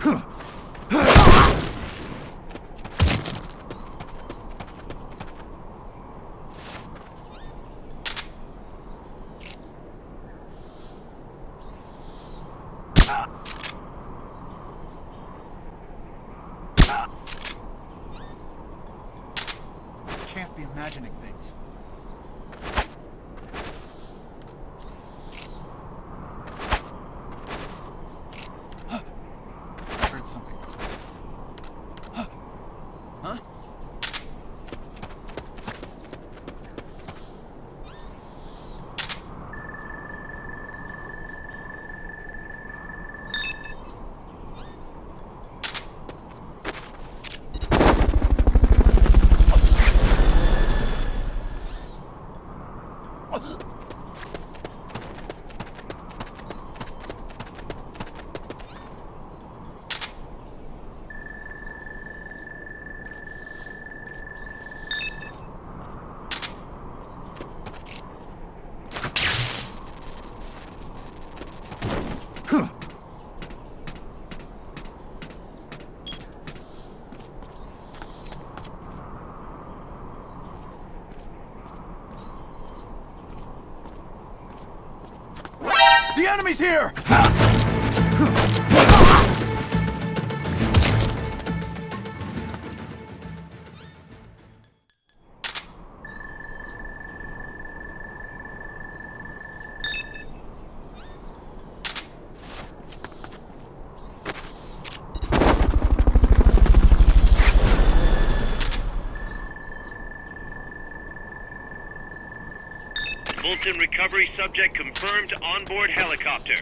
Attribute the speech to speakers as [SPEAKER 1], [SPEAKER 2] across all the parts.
[SPEAKER 1] Can't be imagining things. I heard something. Huh? The enemy's here!
[SPEAKER 2] Fulton recovery subject confirmed onboard helicopter.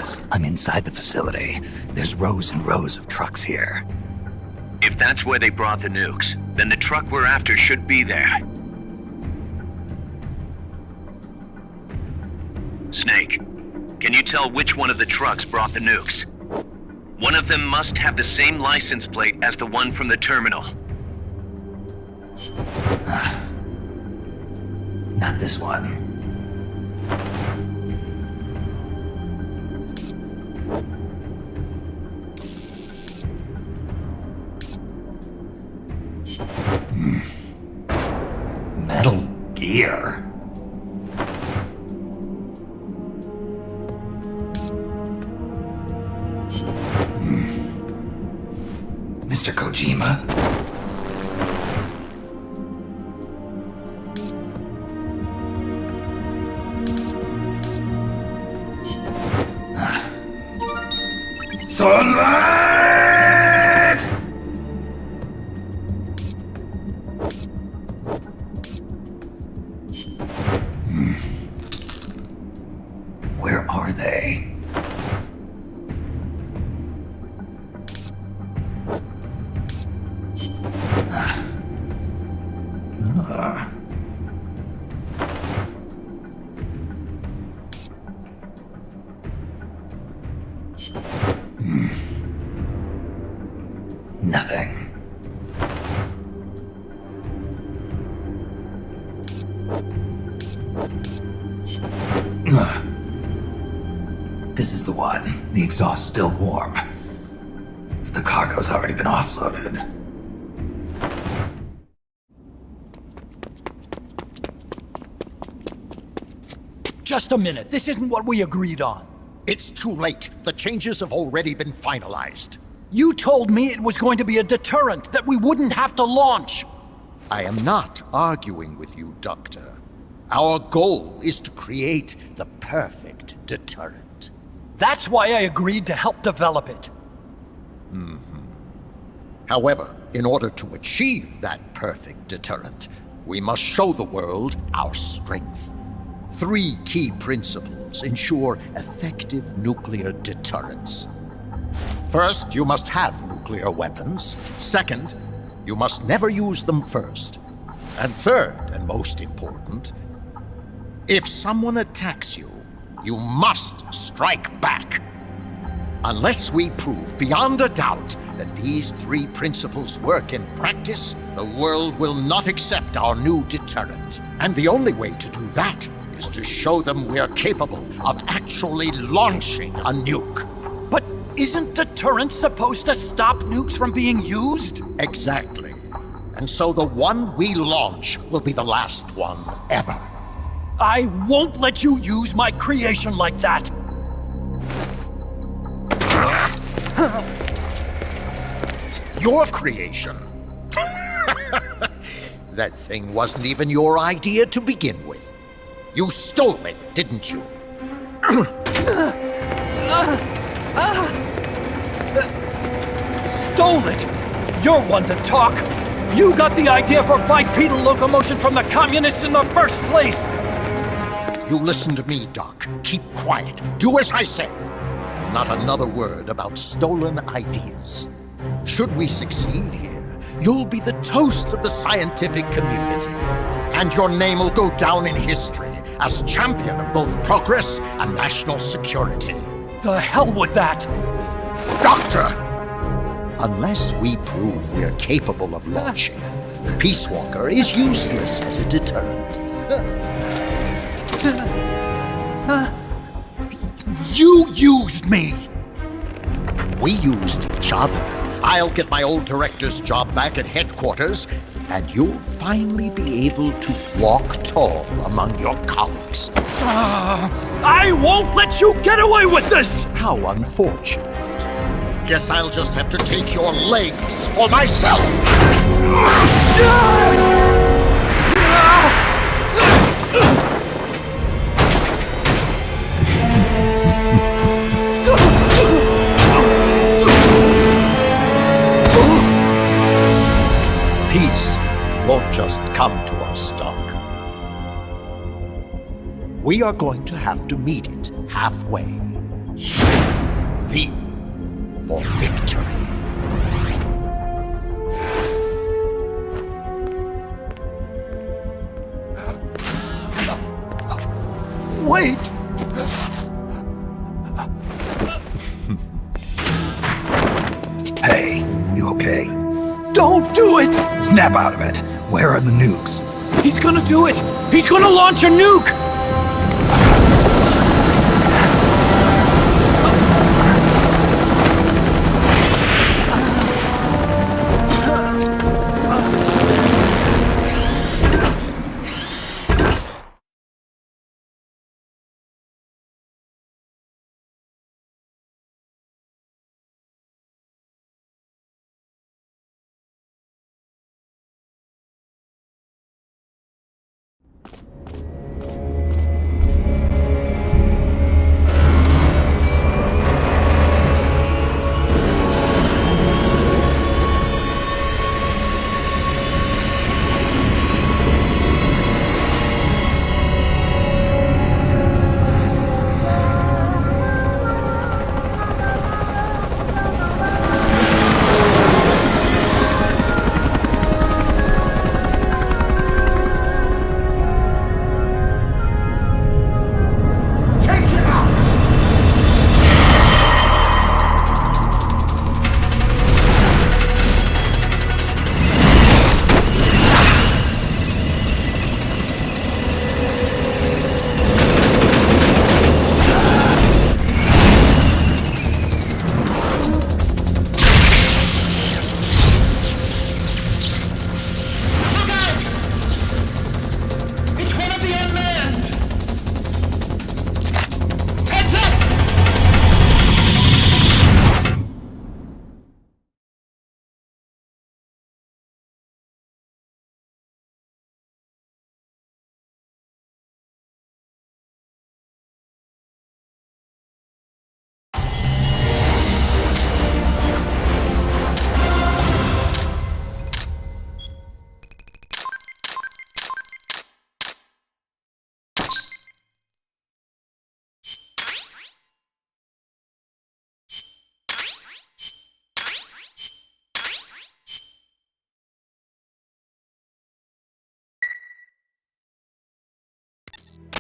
[SPEAKER 3] Yes, I'm inside the facility. There's rows and rows of trucks here.
[SPEAKER 2] If that's where they brought the nukes, then the truck we're after should be there. Snake, can you tell which one of the trucks brought the nukes? One of them must have the same license plate as the one from the terminal.
[SPEAKER 3] Not this one. Metal Gear. Mr. Kojima? Sunlight! Where are they? Nothing. This is the one. The exhaust's still warm. But the cargo's already been offloaded.
[SPEAKER 4] Just a minute. This isn't what we agreed on.
[SPEAKER 5] It's too late. The changes have already been finalized.
[SPEAKER 4] You told me it was going to be a deterrent, that we wouldn't have to launch.
[SPEAKER 5] I am not arguing with you, Doctor. Our goal is to create the perfect deterrent.
[SPEAKER 4] That's why I agreed to help develop it.
[SPEAKER 5] However, in order to achieve that perfect deterrent, we must show the world our strength. 3 key principles ensure effective nuclear deterrence. First, you must have nuclear weapons. Second, you must never use them first. And third, and most important, if someone attacks you, you must strike back. Unless we prove beyond a doubt that these 3 principles work in practice, the world will not accept our new deterrent. And the only way to do that is to show them we're capable of actually launching a nuke.
[SPEAKER 4] But isn't deterrence supposed to stop nukes from being used?
[SPEAKER 5] Exactly. And so the one we launch will be the last one ever.
[SPEAKER 4] I won't let you use my creation like that.
[SPEAKER 5] Your creation? That thing wasn't even your idea to begin with. You stole it, didn't you?
[SPEAKER 4] Stole it? You're one to talk. You got the idea for bipedal locomotion from the communists in the first place.
[SPEAKER 5] You listen to me, Doc. Keep quiet. Do as I say. Not another word about stolen ideas. Should we succeed here, you'll be the toast of the scientific community. And your name will go down in history as champion of both progress and national security.
[SPEAKER 4] The hell with that!
[SPEAKER 5] Doctor! Unless we prove we're capable of launching, Peace Walker is useless as a deterrent. You used me! We used each other. I'll get my old director's job back at headquarters, and you'll finally be able to walk tall among your colleagues.
[SPEAKER 4] I won't let you get away with this!
[SPEAKER 5] How unfortunate. Guess I'll just have to take your legs for myself. Peace won't just come to us, Doc. We are going to have to meet it halfway. V for victory. Wait!
[SPEAKER 3] Hey, you okay?
[SPEAKER 4] Don't do it!
[SPEAKER 3] Snap out of it. Where are the nukes?
[SPEAKER 4] He's gonna do it! He's gonna launch a nuke!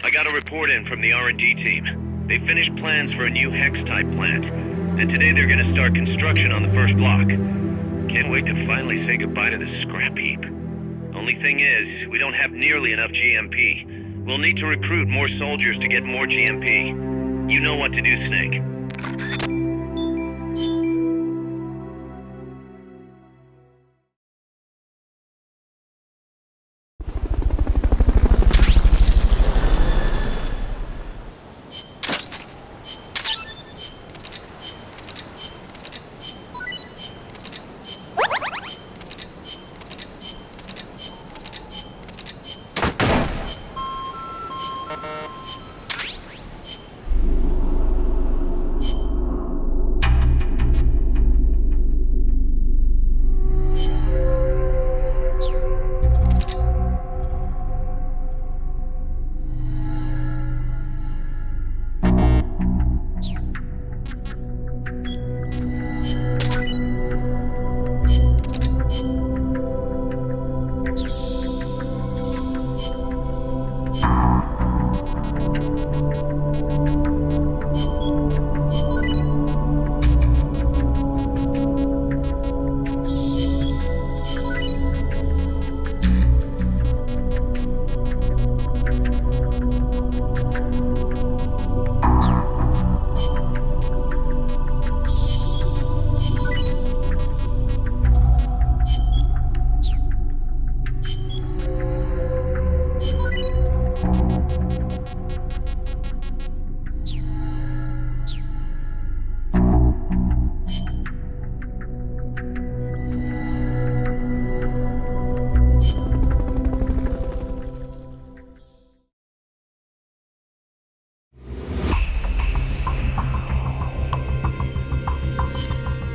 [SPEAKER 2] I got a report in from the R&D team. They finished plans for a new Hex-type plant, and today they're gonna start construction on the first block. Can't wait to finally say goodbye to this scrap heap. Only thing is, we don't have nearly enough GMP. We'll need to recruit more soldiers to get more GMP. You know what to do, Snake.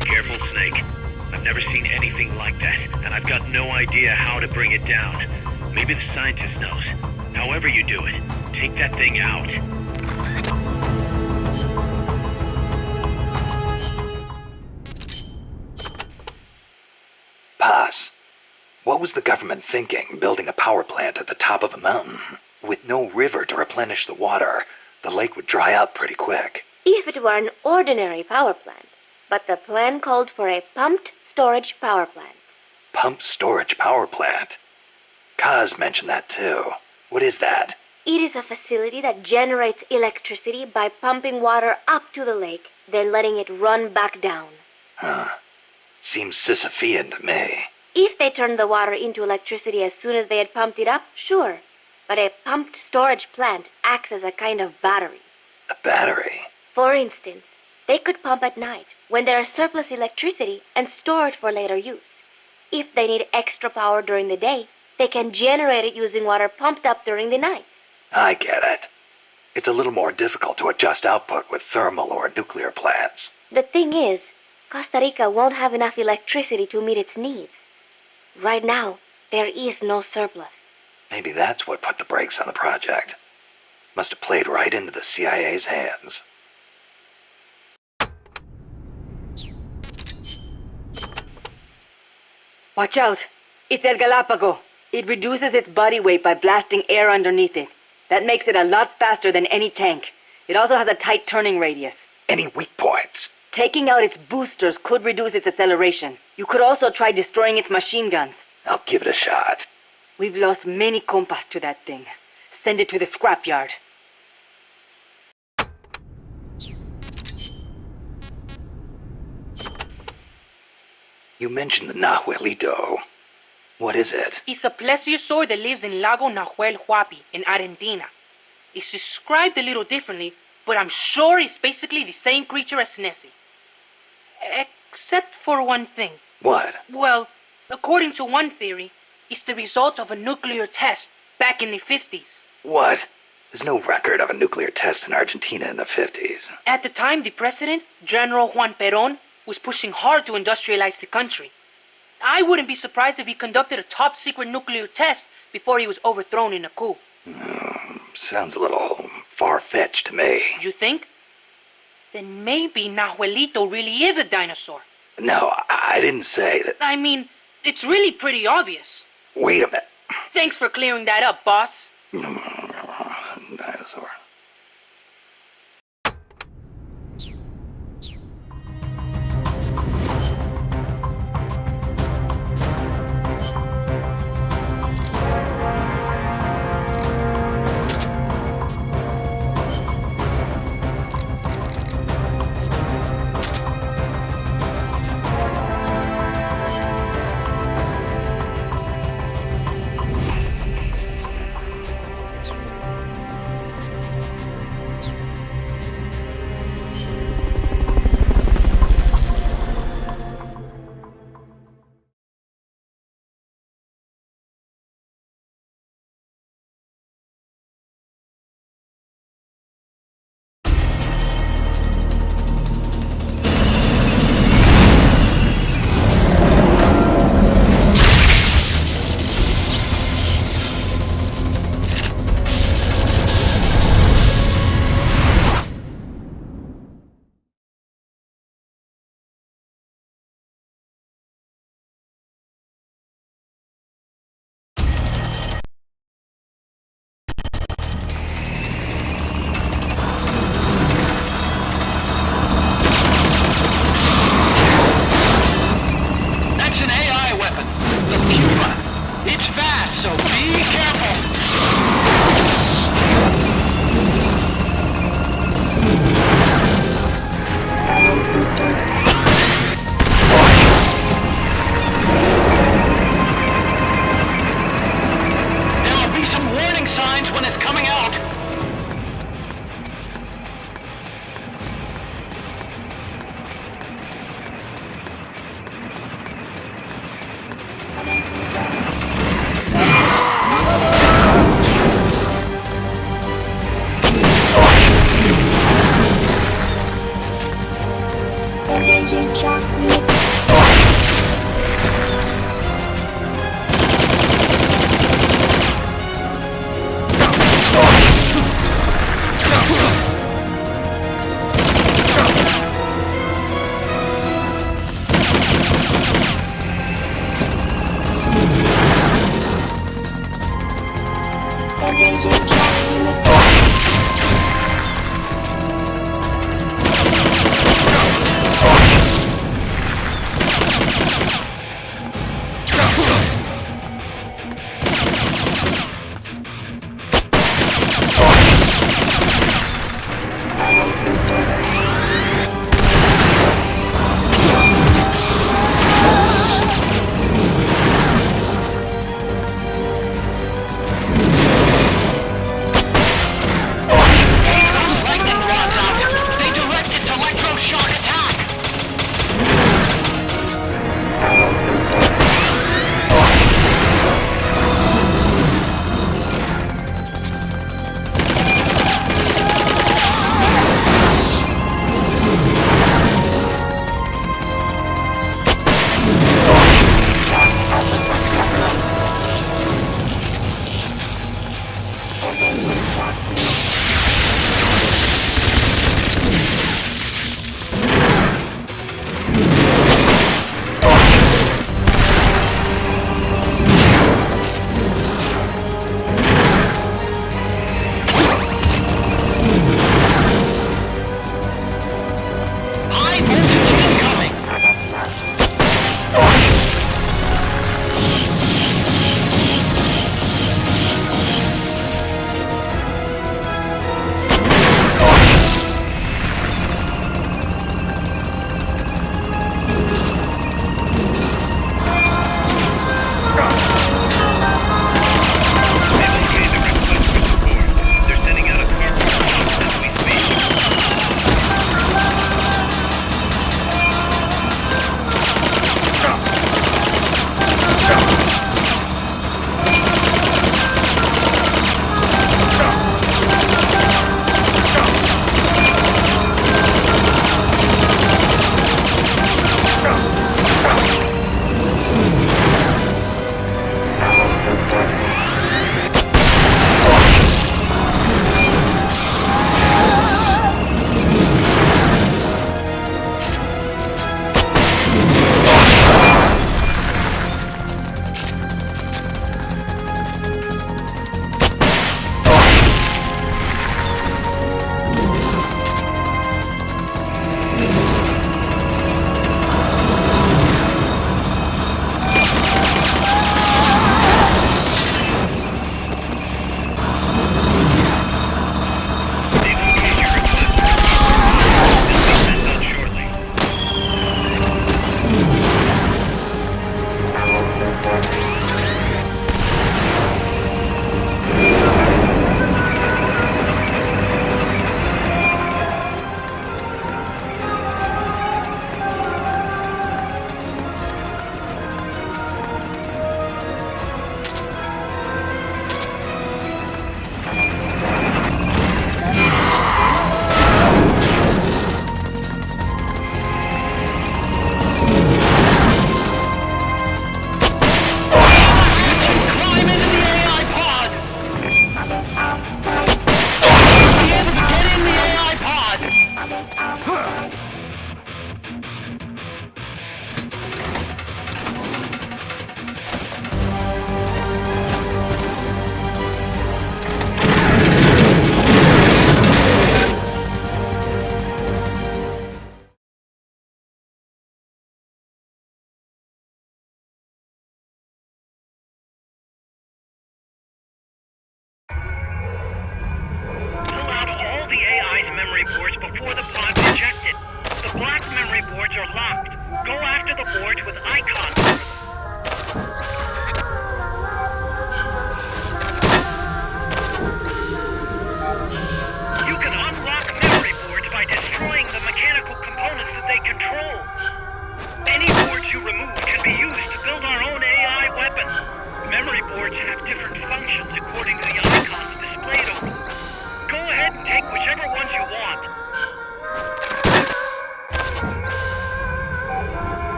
[SPEAKER 2] Careful, Snake. I've never seen anything like that, and I've got no idea how to bring it down. Maybe the scientist knows. However you do it, take that thing out.
[SPEAKER 3] Paz, what was the government thinking building a power plant at the top of a mountain? With no river to replenish the water, the lake would dry up pretty quick.
[SPEAKER 6] If it were an ordinary power plant. But the plan called for a pumped storage power plant.
[SPEAKER 3] Pumped storage power plant? Kaz mentioned that too. What is that?
[SPEAKER 6] It is a facility that generates electricity by pumping water up to the lake, then letting it run back down.
[SPEAKER 3] Huh. Seems Sisyphean to me.
[SPEAKER 6] If they turned the water into electricity as soon as they had pumped it up, sure. But a pumped storage plant acts as a kind of battery.
[SPEAKER 3] A battery?
[SPEAKER 6] For instance, they could pump at night when there is surplus electricity and store it for later use. If they need extra power during the day, they can generate it using water pumped up during the night.
[SPEAKER 3] I get it. It's a little more difficult to adjust output with thermal or nuclear plants.
[SPEAKER 6] The thing is, Costa Rica won't have enough electricity to meet its needs. Right now, there is no surplus.
[SPEAKER 3] Maybe that's what put the brakes on the project. Must have played right into the CIA's hands.
[SPEAKER 7] Watch out! It's El Galápago. It reduces its body weight by blasting air underneath it. That makes it a lot faster than any tank. It also has a tight turning radius.
[SPEAKER 3] Any weak points?
[SPEAKER 7] Taking out its boosters could reduce its acceleration. You could also try destroying its machine guns.
[SPEAKER 3] I'll give it a shot.
[SPEAKER 7] We've lost many compas to that thing. Send it to the scrapyard.
[SPEAKER 3] You mentioned the Nahuelito. What is it?
[SPEAKER 8] It's a plesiosaur that lives in Lago Nahuel Huapi in Argentina. It's described a little differently, but I'm sure it's basically the same creature as Nessie. Except for one thing.
[SPEAKER 3] What?
[SPEAKER 8] Well, according to one theory, it's the result of a nuclear test back in the 50s.
[SPEAKER 3] What? There's no record of a nuclear test in Argentina in the 50s.
[SPEAKER 8] At the time, the president, General Juan Perón, was pushing hard to industrialize the country. I wouldn't be surprised if he conducted a top-secret nuclear test before he was overthrown in a coup.
[SPEAKER 3] Sounds a little far-fetched to me.
[SPEAKER 8] You think? Then maybe Nahuelito really is a dinosaur.
[SPEAKER 3] No, I didn't say that.
[SPEAKER 8] I mean, it's really pretty obvious.
[SPEAKER 3] Wait a minute.
[SPEAKER 8] Thanks for clearing that up, boss.
[SPEAKER 3] Dinosaur.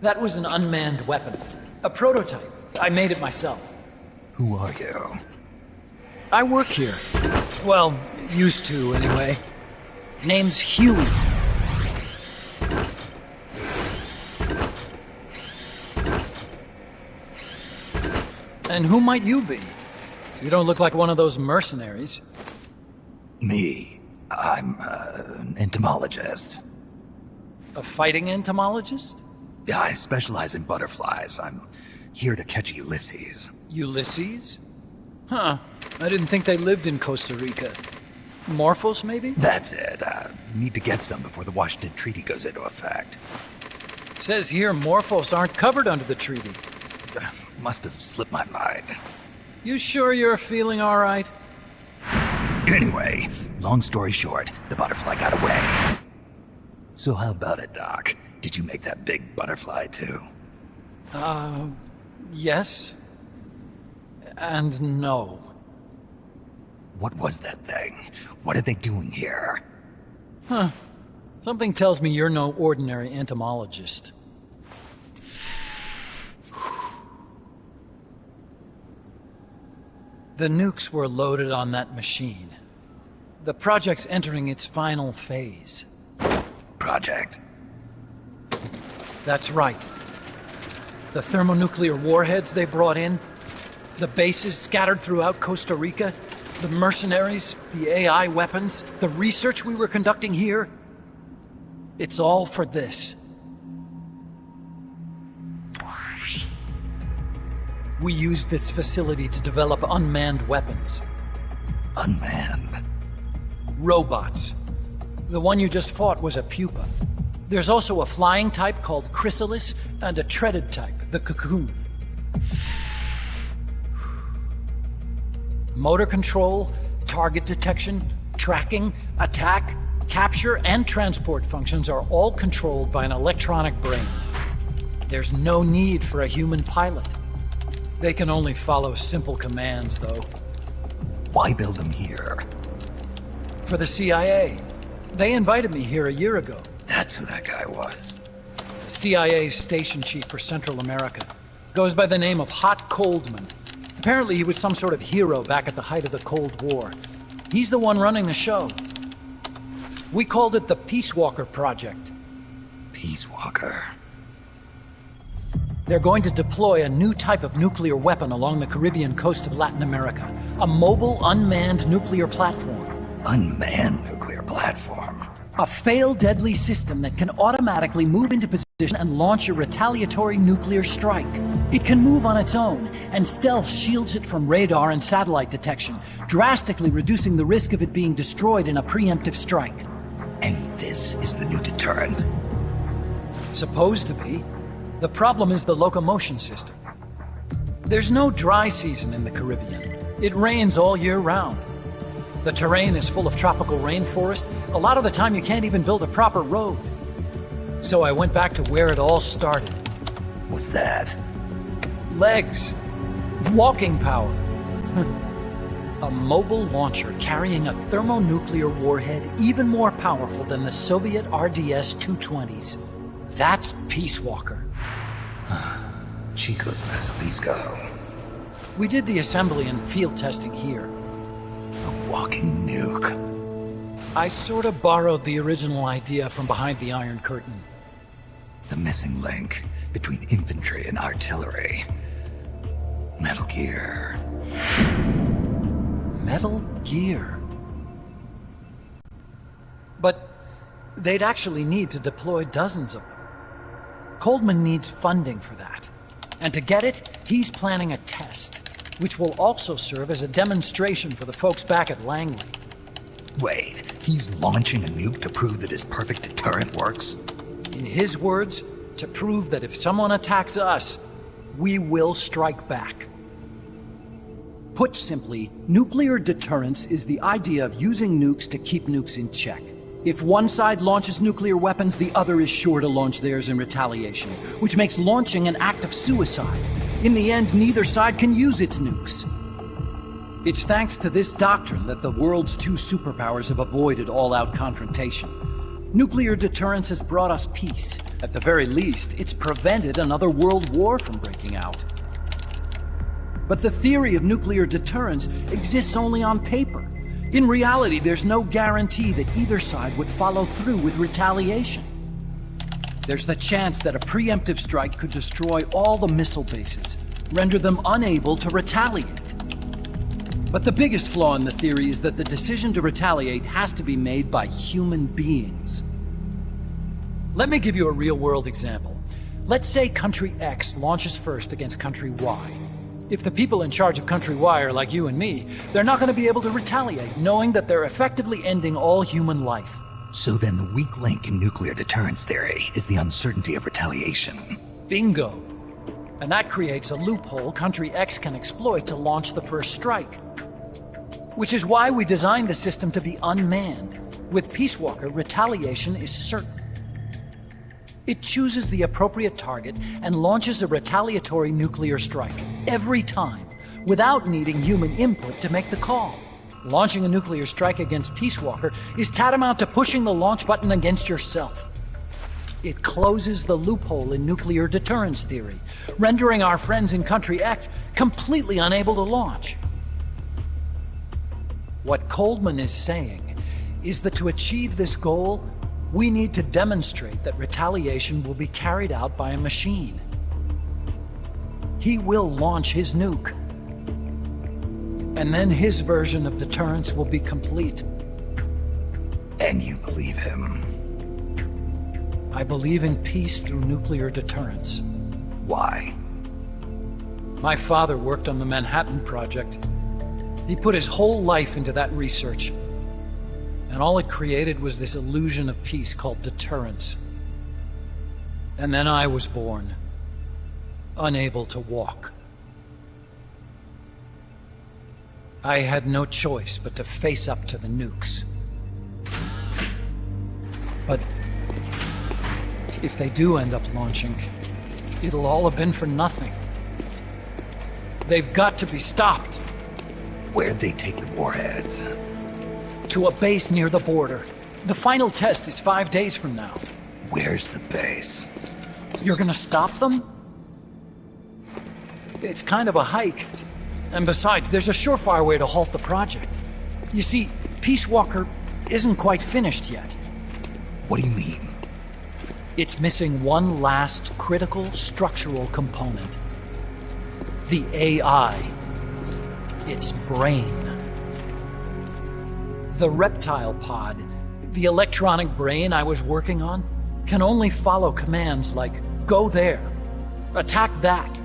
[SPEAKER 4] That was an unmanned weapon. A prototype. I made it myself.
[SPEAKER 3] Who are you?
[SPEAKER 4] I work here. Well, used to, anyway. Name's Huey. And who might you be? You don't look like one of those mercenaries.
[SPEAKER 3] Me. I'm an entomologist.
[SPEAKER 4] A fighting entomologist?
[SPEAKER 3] Yeah, I specialize in butterflies. I'm here to catch Ulysses.
[SPEAKER 4] Ulysses? Huh. I didn't think they lived in Costa Rica. Morphos, maybe?
[SPEAKER 3] That's it. Need to get some before the Washington Treaty goes into effect.
[SPEAKER 4] Says here Morphos aren't covered under the treaty.
[SPEAKER 3] Must have slipped my mind.
[SPEAKER 4] You sure you're feeling all right?
[SPEAKER 3] Anyway, long story short, the butterfly got away. So how about it, Doc? Did you make that big butterfly too?
[SPEAKER 4] Yes. And no.
[SPEAKER 3] What was that thing? What are they doing here?
[SPEAKER 4] Huh. Something tells me you're no ordinary entomologist. The nukes were loaded on that machine. The project's entering its final phase.
[SPEAKER 3] Project?
[SPEAKER 4] That's right. The thermonuclear warheads they brought in, the bases scattered throughout Costa Rica, the mercenaries, the AI weapons, the research we were conducting here. It's all for this. We used this facility to develop unmanned weapons.
[SPEAKER 3] Unmanned?
[SPEAKER 4] Robots. The one you just fought was a pupa. There's also a flying type called Chrysalis and a treaded type, the Cocoon. Motor control, target detection, tracking, attack, capture, and transport functions are all controlled by an electronic brain. There's no need for a human pilot. They can only follow simple commands, though.
[SPEAKER 3] Why build them here?
[SPEAKER 4] For the CIA. They invited me here a year ago.
[SPEAKER 3] That's who that guy was.
[SPEAKER 4] CIA's station chief for Central America. Goes by the name of Hot Coldman. Apparently he was some sort of hero back at the height of the Cold War. He's the one running the show. We called it the Peace Walker Project.
[SPEAKER 3] Peace Walker?
[SPEAKER 4] They're going to deploy a new type of nuclear weapon along the Caribbean coast of Latin America. A mobile, unmanned nuclear platform.
[SPEAKER 3] Unmanned nuclear platform?
[SPEAKER 4] A failed deadly system that can automatically move into position and launch a retaliatory nuclear strike. It can move on its own, and stealth shields it from radar and satellite detection, drastically reducing the risk of it being destroyed in a preemptive strike.
[SPEAKER 3] And this is the new deterrent?
[SPEAKER 4] Supposed to be. The problem is the locomotion system. There's no dry season in the Caribbean. It rains all year round. The terrain is full of tropical rainforest. A lot of the time you can't even build a proper road. So I went back to where it all started.
[SPEAKER 3] What's that?
[SPEAKER 4] Legs. Walking power. A mobile launcher carrying a thermonuclear warhead even more powerful than the Soviet RDS-220s. That's Peace Walker.
[SPEAKER 3] Chico's Basilisco.
[SPEAKER 4] We did the assembly and field testing here.
[SPEAKER 3] A walking nuke.
[SPEAKER 4] I sort of borrowed the original idea from behind the Iron Curtain.
[SPEAKER 3] The missing link between infantry and artillery. Metal Gear.
[SPEAKER 4] Metal Gear. But they'd actually need to deploy dozens of them. Coldman needs funding for that. And to get it, he's planning a test, which will also serve as a demonstration for the folks back at Langley.
[SPEAKER 3] Wait, he's launching a nuke to prove that his perfect deterrent works?
[SPEAKER 4] In his words, to prove that if someone attacks us, we will strike back. Put simply, nuclear deterrence is the idea of using nukes to keep nukes in check. If one side launches nuclear weapons, the other is sure to launch theirs in retaliation, which makes launching an act of suicide. In the end, neither side can use its nukes. It's thanks to this doctrine that the world's two superpowers have avoided all-out confrontation. Nuclear deterrence has brought us peace. At the very least, it's prevented another world war from breaking out. But the theory of nuclear deterrence exists only on paper. In reality, there's no guarantee that either side would follow through with retaliation. There's the chance that a preemptive strike could destroy all the missile bases, render them unable to retaliate. But the biggest flaw in the theory is that the decision to retaliate has to be made by human beings. Let me give you a real-world example. Let's say Country X launches first against Country Y. If the people in charge of Country Y are like you and me, they're not going to be able to retaliate, knowing that they're effectively ending all human life.
[SPEAKER 3] So then the weak link in nuclear deterrence theory is the uncertainty of retaliation.
[SPEAKER 4] Bingo. And that creates a loophole Country X can exploit to launch the first strike. Which is why we designed the system to be unmanned. With Peace Walker, retaliation is certain. It chooses the appropriate target and launches a retaliatory nuclear strike every time, without needing human input to make the call. Launching a nuclear strike against Peace Walker is tantamount to pushing the launch button against yourself. It closes the loophole in nuclear deterrence theory, rendering our friends in Country X completely unable to launch. What Coldman is saying is that to achieve this goal, we need to demonstrate that retaliation will be carried out by a machine. He will launch his nuke. And then his version of deterrence will be complete.
[SPEAKER 3] And you believe him?
[SPEAKER 4] I believe in peace through nuclear deterrence.
[SPEAKER 3] Why?
[SPEAKER 4] My father worked on the Manhattan Project. He put his whole life into that research. And all it created was this illusion of peace called deterrence. And then I was born, unable to walk. I had no choice but to face up to the nukes. But if they do end up launching, it'll all have been for nothing. They've got to be stopped.
[SPEAKER 3] Where'd they take the warheads?
[SPEAKER 4] To a base near the border. The final test is 5 days from now.
[SPEAKER 3] Where's the base?
[SPEAKER 4] You're gonna stop them? It's kind of a hike. And besides, there's a surefire way to halt the project. You see, Peace Walker isn't quite finished yet.
[SPEAKER 3] What do you mean?
[SPEAKER 4] It's missing one last critical structural component. The AI. Its brain. The reptile pod, the electronic brain I was working on, can only follow commands like, go there, attack that.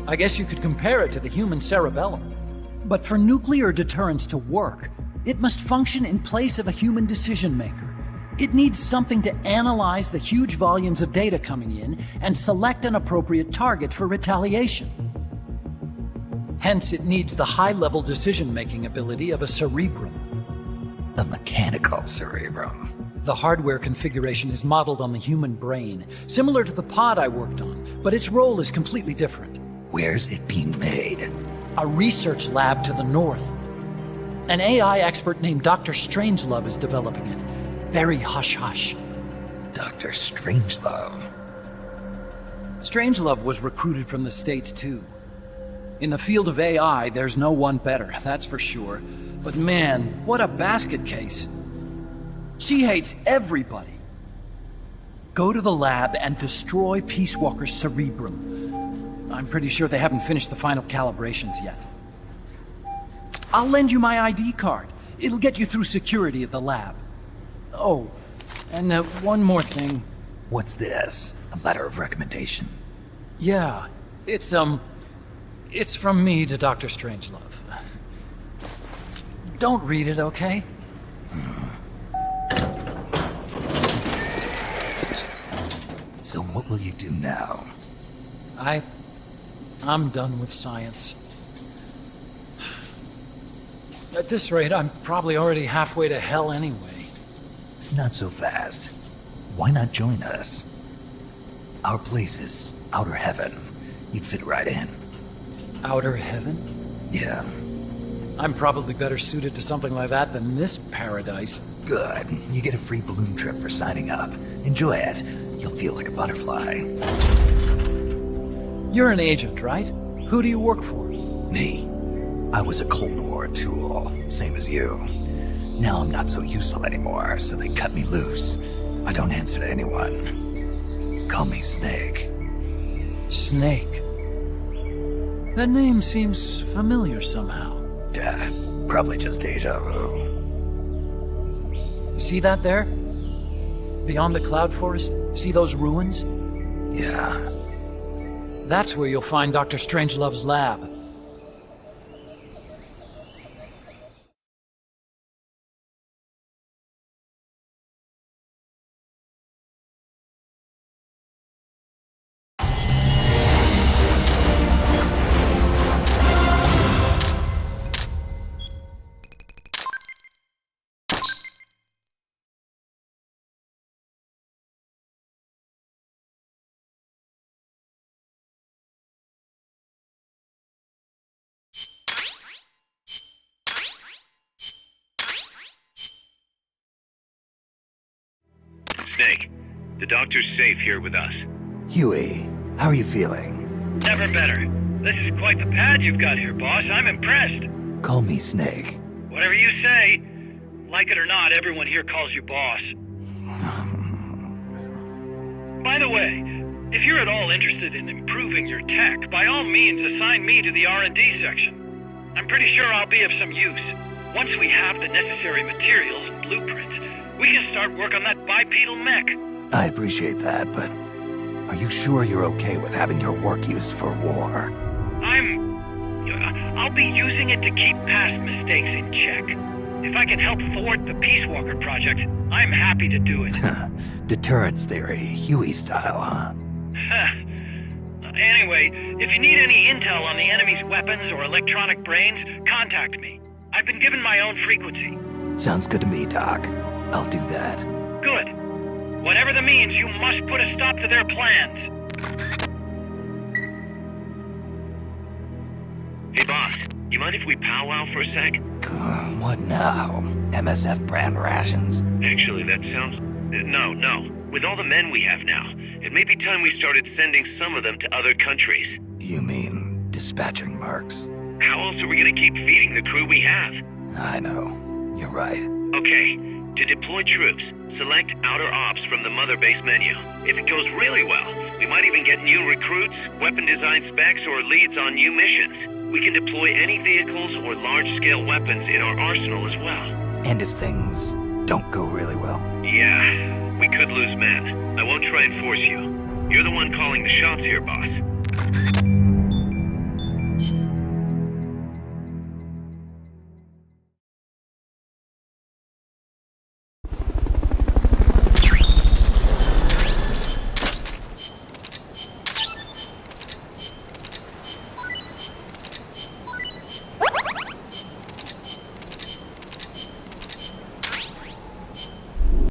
[SPEAKER 4] I guess you could compare it to the human cerebellum. But for nuclear deterrence to work, it must function in place of a human decision maker. It needs something to analyze the huge volumes of data coming in and select an appropriate target for retaliation. Hence, it needs the high-level decision-making ability of a cerebrum.
[SPEAKER 3] A mechanical cerebrum.
[SPEAKER 4] The hardware configuration is modeled on the human brain, similar to the pod I worked on, but its role is completely different.
[SPEAKER 3] Where's it being made?
[SPEAKER 4] A research lab to the north. An AI expert named Dr. Strangelove is developing it. Very hush-hush.
[SPEAKER 3] Dr. Strangelove.
[SPEAKER 4] Strangelove was recruited from the States, too. In the field of AI, there's no one better, that's for sure. But man, what a basket case. She hates everybody. Go to the lab and destroy Peace Walker's cerebrum. I'm pretty sure they haven't finished the final calibrations yet. I'll lend you my ID card. It'll get you through security at the lab. Oh, and one more thing.
[SPEAKER 3] What's this? A letter of recommendation?
[SPEAKER 4] Yeah, it's from me to Dr. Strangelove. Don't read it, okay?
[SPEAKER 3] So what will you do now?
[SPEAKER 4] I'm done with science. At this rate, I'm probably already halfway to hell anyway.
[SPEAKER 3] Not so fast. Why not join us? Our place is outer heaven. You'd fit right in.
[SPEAKER 4] Outer heaven?
[SPEAKER 3] Yeah.
[SPEAKER 4] I'm probably better suited to something like that than this paradise.
[SPEAKER 3] Good. You get a free balloon trip for signing up. Enjoy it. You'll feel like a butterfly.
[SPEAKER 4] You're an agent, right? Who do you work for?
[SPEAKER 3] Me. I was a Cold War tool, same as you. Now I'm not so useful anymore, so they cut me loose. I don't answer to anyone. Call me Snake.
[SPEAKER 4] Snake. That name seems familiar somehow.
[SPEAKER 3] It's probably just deja vu.
[SPEAKER 4] You see that there? Beyond the cloud forest? See those ruins?
[SPEAKER 3] Yeah.
[SPEAKER 4] That's where you'll find Dr. Strangelove's lab.
[SPEAKER 2] Snake, the doctor's safe here with us.
[SPEAKER 3] Huey, how are you feeling?
[SPEAKER 9] Never better. This is quite the pad you've got here, boss. I'm impressed.
[SPEAKER 3] Call me Snake.
[SPEAKER 9] Whatever you say. Like it or not, everyone here calls you boss. By the way, if you're at all interested in improving your tech, by all means assign me to the R&D section. I'm pretty sure I'll be of some use. Once we have the necessary materials and blueprints, we can start work on that bipedal mech.
[SPEAKER 3] I appreciate that, but are you sure you're okay with having your work used for war?
[SPEAKER 9] I'll be using it to keep past mistakes in check. If I can help thwart the Peace Walker project, I'm happy to do it.
[SPEAKER 3] Deterrence theory, Huey style, huh?
[SPEAKER 9] Anyway, if you need any intel on the enemy's weapons or electronic brains, contact me. I've been given my own frequency.
[SPEAKER 3] Sounds good to me, Doc. I'll do that.
[SPEAKER 9] Good. Whatever the means, you must put a stop to their plans.
[SPEAKER 2] Hey, boss, you mind if we powwow for a sec?
[SPEAKER 3] What now? MSF brand rations?
[SPEAKER 2] Actually, that sounds... No. With all the men we have now, it may be time we started sending some of them to other countries.
[SPEAKER 3] You mean dispatching mercs?
[SPEAKER 2] How else are we gonna keep feeding the crew we have?
[SPEAKER 3] I know. You're right.
[SPEAKER 2] Okay, to deploy troops, select Outer Ops from the Mother Base menu. If it goes really well, we might even get new recruits, weapon design specs, or leads on new missions. We can deploy any vehicles or large-scale weapons in our arsenal as well.
[SPEAKER 3] And if things don't go really well?
[SPEAKER 2] Yeah, we could lose men. I won't try and force you. You're the one calling the shots here, boss.